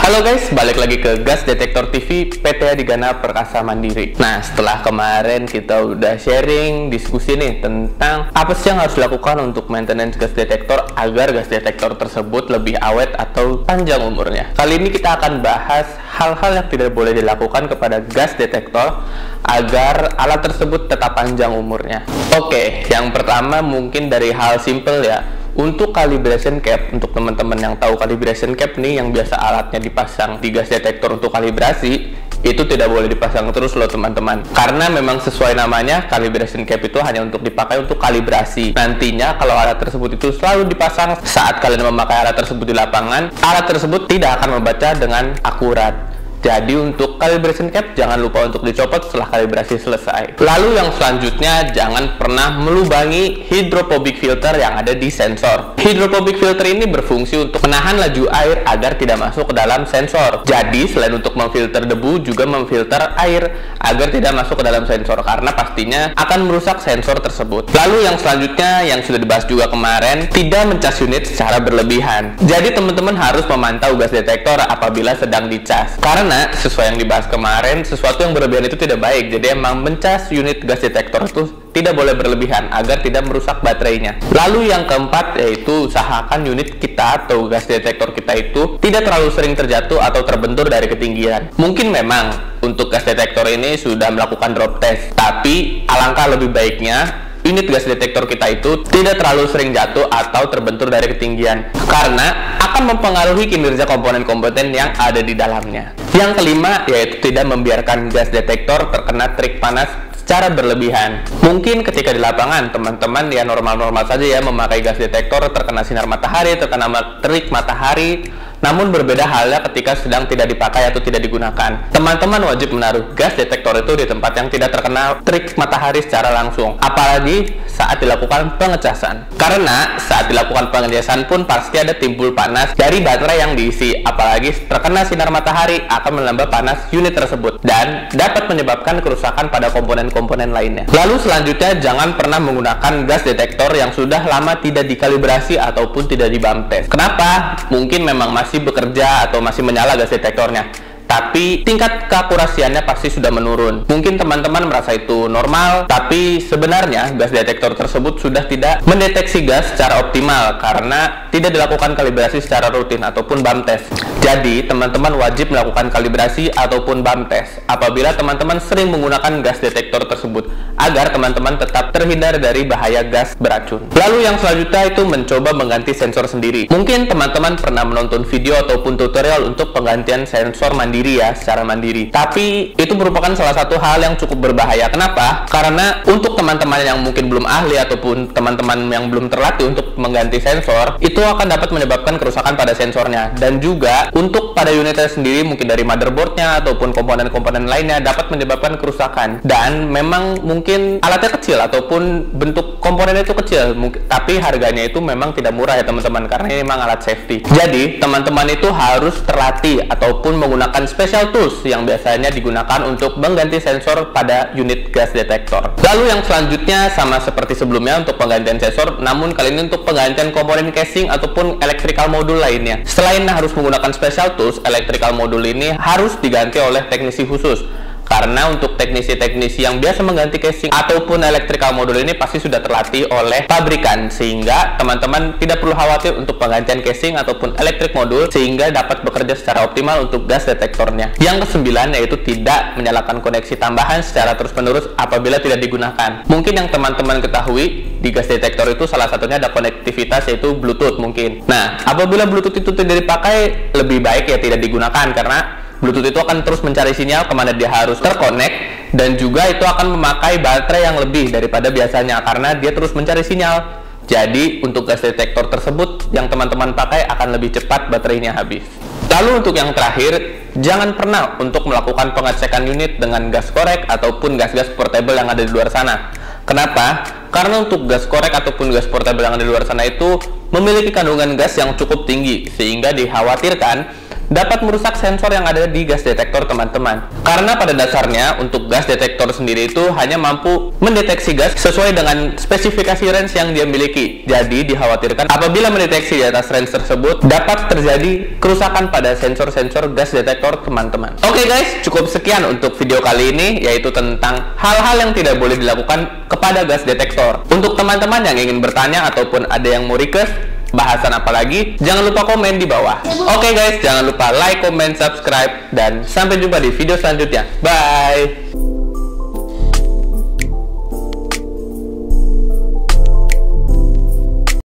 Halo guys, balik lagi ke Gas Detektor TV PT Adigana Perkasa Mandiri. Nah, setelah kemarin kita udah sharing, diskusi nih tentang apa sih yang harus dilakukan untuk maintenance gas detektor agar gas detektor tersebut lebih awet atau panjang umurnya. Kali ini kita akan bahas hal-hal yang tidak boleh dilakukan kepada gas detektor agar alat tersebut tetap panjang umurnya. Oke, yang pertama mungkin dari hal simple ya. Untuk calibration cap, untuk teman-teman yang tahu calibration cap nih, yang biasa alatnya dipasang di gas detektor untuk kalibrasi, itu tidak boleh dipasang terus loh teman-teman. Karena memang sesuai namanya, calibration cap itu hanya untuk dipakai untuk kalibrasi. Nantinya kalau alat tersebut itu selalu dipasang saat kalian memakai alat tersebut di lapangan, alat tersebut tidak akan membaca dengan akurat. Jadi untuk calibration cap jangan lupa untuk dicopot setelah kalibrasi selesai. Lalu yang selanjutnya, jangan pernah melubangi hydrophobic filter yang ada di sensor. Hydrophobic filter ini berfungsi untuk menahan laju air agar tidak masuk ke dalam sensor. Jadi selain untuk memfilter debu, juga memfilter air agar tidak masuk ke dalam sensor, karena pastinya akan merusak sensor tersebut. Lalu yang selanjutnya yang sudah dibahas juga kemarin, tidak mencas unit secara berlebihan. Jadi teman-teman harus memantau gas detektor apabila sedang dicas. Karena sesuai yang dibahas kemarin, sesuatu yang berlebihan itu tidak baik. Jadi emang mencas unit gas detektor itu tidak boleh berlebihan agar tidak merusak baterainya. Lalu yang keempat yaitu usahakan unit kita atau gas detektor kita itu tidak terlalu sering terjatuh atau terbentur dari ketinggian. Mungkin memang untuk gas detektor ini sudah melakukan drop test, tapi alangkah lebih baiknya unit gas detektor kita itu tidak terlalu sering jatuh atau terbentur dari ketinggian, karena akan mempengaruhi kinerja komponen-komponen yang ada di dalamnya. Yang kelima yaitu tidak membiarkan gas detektor terkena trik panas secara berlebihan. Mungkin ketika di lapangan teman-teman ya normal-normal saja ya memakai gas detektor, terkena sinar matahari, terkena terik matahari. Namun berbeda halnya ketika sedang tidak dipakai atau tidak digunakan. Teman-teman wajib menaruh gas detektor itu di tempat yang tidak terkena terik matahari secara langsung, apalagi saat dilakukan pengecasan. Karena saat dilakukan pengecasan pun pasti ada timbul panas dari baterai yang diisi, apalagi terkena sinar matahari akan menambah panas unit tersebut dan dapat menyebabkan kerusakan pada komponen-komponen lainnya. Lalu selanjutnya, jangan pernah menggunakan gas detektor yang sudah lama tidak dikalibrasi ataupun tidak di bump test. Kenapa? Mungkin memang masih bekerja atau masih menyala gas detektornya, tapi tingkat keakurasiannya pasti sudah menurun. Mungkin teman-teman merasa itu normal, tapi sebenarnya gas detektor tersebut sudah tidak mendeteksi gas secara optimal karena tidak dilakukan kalibrasi secara rutin ataupun bump test. Jadi teman-teman wajib melakukan kalibrasi ataupun bump test apabila teman-teman sering menggunakan gas detektor tersebut, agar teman-teman tetap terhindar dari bahaya gas beracun. Lalu yang selanjutnya itu mencoba mengganti sensor sendiri. Mungkin teman-teman pernah menonton video ataupun tutorial untuk penggantian sensor mandiri ya, secara mandiri. Tapi itu merupakan salah satu hal yang cukup berbahaya. Kenapa? Karena untuk teman-teman yang mungkin belum ahli ataupun teman-teman yang belum terlatih untuk mengganti sensor, itu akan dapat menyebabkan kerusakan pada sensornya. Dan juga untuk pada unitnya sendiri, mungkin dari motherboardnya ataupun komponen-komponen lainnya dapat menyebabkan kerusakan. Dan memang mungkin alatnya kecil ataupun bentuk komponennya itu kecil, tapi harganya itu memang tidak murah ya teman-teman, karena ini memang alat safety. Jadi teman-teman itu harus terlatih ataupun menggunakan special tools yang biasanya digunakan untuk mengganti sensor pada unit gas detektor. Lalu yang selanjutnya sama seperti sebelumnya untuk penggantian sensor, namun kali ini untuk penggantian komponen casing ataupun electrical module lainnya. Selain harus menggunakan special tools, electrical module ini harus diganti oleh teknisi khusus. Karena untuk teknisi-teknisi yang biasa mengganti casing ataupun electrical module ini pasti sudah terlatih oleh pabrikan, sehingga teman-teman tidak perlu khawatir untuk penggantian casing ataupun electric module, sehingga dapat bekerja secara optimal untuk gas detektornya. Yang kesembilan yaitu tidak menyalakan koneksi tambahan secara terus-menerus apabila tidak digunakan. Mungkin yang teman-teman ketahui di gas detektor itu salah satunya ada konektivitas yaitu Bluetooth mungkin. Nah, apabila Bluetooth itu tidak dipakai, lebih baik ya tidak digunakan, karena Bluetooth itu akan terus mencari sinyal kemana dia harus terkonek, dan juga itu akan memakai baterai yang lebih daripada biasanya karena dia terus mencari sinyal. Jadi untuk gas detektor tersebut yang teman-teman pakai akan lebih cepat baterainya habis. Lalu untuk yang terakhir, jangan pernah untuk melakukan pengecekan unit dengan gas korek ataupun gas-gas portable yang ada di luar sana. Kenapa? Karena untuk gas korek ataupun gas portable yang ada di luar sana itu memiliki kandungan gas yang cukup tinggi, sehingga dikhawatirkan dapat merusak sensor yang ada di gas detektor teman-teman. Karena pada dasarnya untuk gas detektor sendiri itu hanya mampu mendeteksi gas sesuai dengan spesifikasi range yang dia miliki. Jadi dikhawatirkan apabila mendeteksi di atas range tersebut dapat terjadi kerusakan pada sensor-sensor gas detektor teman-teman. Oke guys, cukup sekian untuk video kali ini, yaitu tentang hal-hal yang tidak boleh dilakukan kepada gas detektor. Untuk teman-teman yang ingin bertanya ataupun ada yang mau request bahasan apa lagi, jangan lupa komen di bawah. Oke guys, jangan lupa like, comment, subscribe, dan sampai jumpa di video selanjutnya. Bye!